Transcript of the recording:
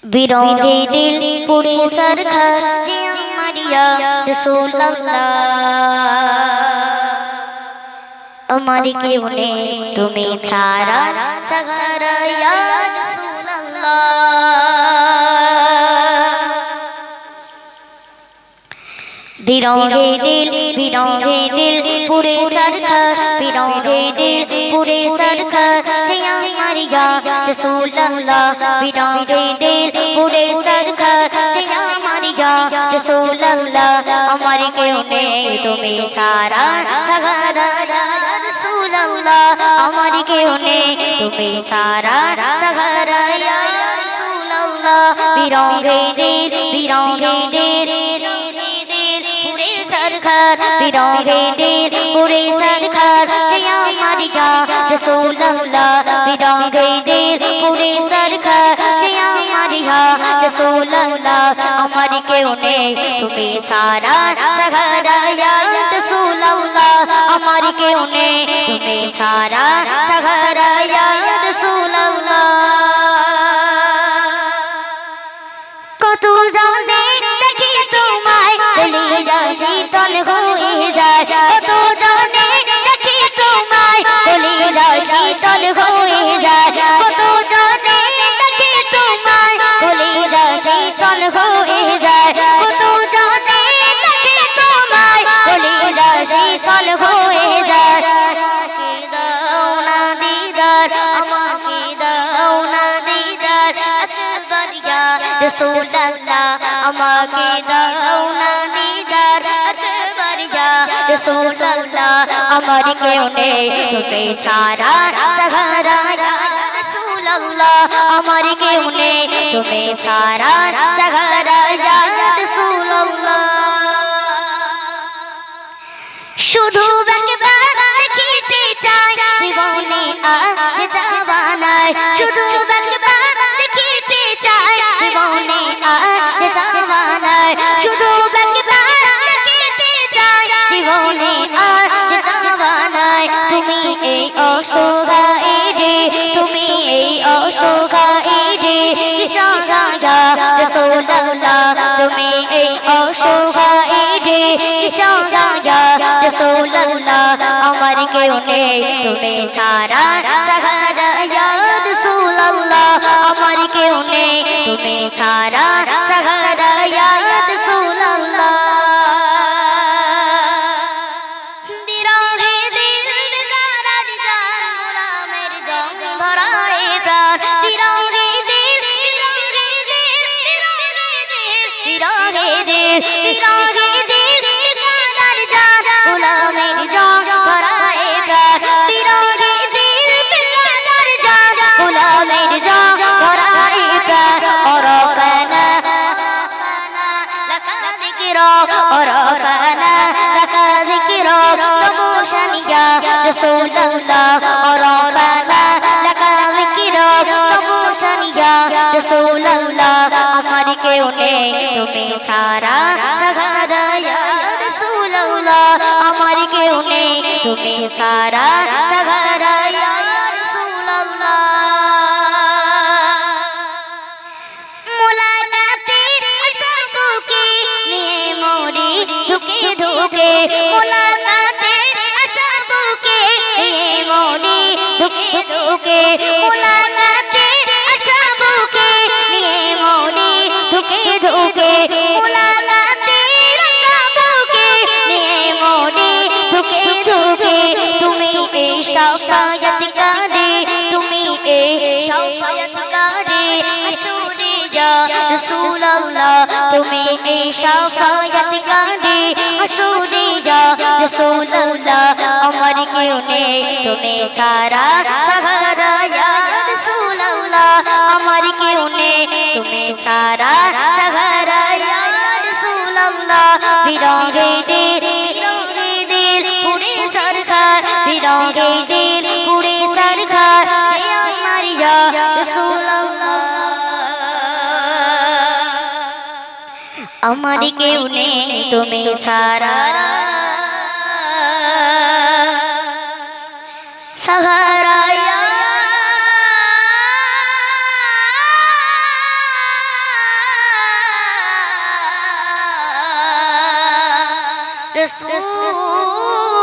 বিরহে দিল পুরে সরখার যে আমার ইয়া রাসূলুল্লাহ আমার কেউ নেই তুমি ছাড়া সাহারা ইয়া রাসূলুল্লাহ বিরহে দিল পুরে সরখার বিরহে দিল পুরে সরখার যে আমার ইয়া রাসূলুল্লাহ বিরহে দিল পুরে সরখার যে আমার ইয়া রাসূলুল্লাহ আমার কেউ নেই তুমি সারা সাহারা ইয়া রাসূলুল্লাহ আমার কেউ নেই তুমি সারা সাহারা ইয়া রাসূলুল্লাহ বিরহে দিল পুরে সরখার বিরহে দিল পুরে সরখার যে আমার ইয়া রাসূলুল্লাহ বিরহে দিল পুরে সরখার যে আমার ইয়া রাসূলুল্লাহ আমার কেউ নেই তুমি সারা সাহারা ইয়া রাসূলুল্লাহ আমার কেউ নেই তুমি সারা সাহারা ইয়া রাসূলুল্লাহ কত জানে দেখি তোমায় কলিজা শীতল হয়ে যায় কত জানে দেখি তোমায় কলিজা শীতল হয়ে যায় কত জানে দেখি তোমায় কলিজা শীতল হয়ে যায় কত জানে দেখি তোমায় কলিজা শীতল হয়ে যায় আমাকে দাও না দিদার আমাকে দাও না দিদার আকবার ইয়া রাসূলুল্লাহ আমাকে দাও না দিদার আকবার ইয়া রাসূলুল্লাহ আমার কেউ নেই তুমি ছাড়া সাহারা ইয়া রাসূলুল্লাহ আমার কেউ নেই তুমি ছাড়া সাহারা ইয়া রাসূলুল্লাহ শুধু একবার দেখিতে চাই জীবনে আজ জাওয়ানায় শুধু একবার দেখিতে চাই জীবনে আজ জাওয়ানায় শুধু একবার দেখিতে চাই জীবনে আজ জাওয়ানায় তুমি এই অসহায় রে তুমি এই অসহায় রে ইশারা ইয়া রাসূলুল্লাহ তুমি এই অসহায় রে ইশারা ইয়া রাসূলুল্লাহ আমার কেউ নেই তুমি ছাড়া সাহারা ইয়া রাসূলুল্লাহ আমার কেউ নেই তুমি ছাড়া সাহারা ইয়া রাসূলুল্লাহ বিরহে দিল বেকারার জান গোলামের জং ধরায় প্রাণ বিরহে দিল বেকারার জান গোলামের জং ধরায় প্রাণ বিরহে দিল বেকারার জান গোলামের জং ধরায় প্রাণ ওরফানা লাকা যিকরক ওরফানা লাকা যিকরক তবুশানি ইয়া রাসূলুল্লাহ ওরফানা লাকা যিকরক তবুশানি ইয়া রাসূলুল্লাহ আমার কেউ নেই তুমি ছাড়া সাহারা ইয়া রাসূলুল্লাহ আমার কেউ নেই তুমি ছাড়া সাহারা ইয়া রাসূলুল্লাহ মুলাকাতের আশাবুকে নিয়ে মরি ধুকে ধুকে মুলাকাতের আশাবুকে নিয়ে মরি ধুকে ধুকে মুলাকাতের আশাবুকে নিয়ে মরি ধুকে ধুকে মুলাকাতের আশাবুকে নিয়ে মরি ধুকে ধুকে তুমি এই শাফায়াতকারী তুমি এই শাফায়াতকারী হাসুরে ইয়া রাসূলুল্লাহ তুমি এই শাফায়াতকারী হাসুরে ইয়া রাসূলুল্লাহ আমার কেউ নেই তুমি ছাড়া সাহারা ইয়া রাসূলুল্লাহ আমার কেউ নেই তুমি ছাড়া সাহারা ইয়া রাসূলুল্লাহ বিরহে দিল পুরে সরখার বিরহে দিল পুরে সরখার যে আমার ইয়া রাসূলুল্লাহ আমার কেউ নেই তুমি ছাড়া সাহারা ইয়া রসূল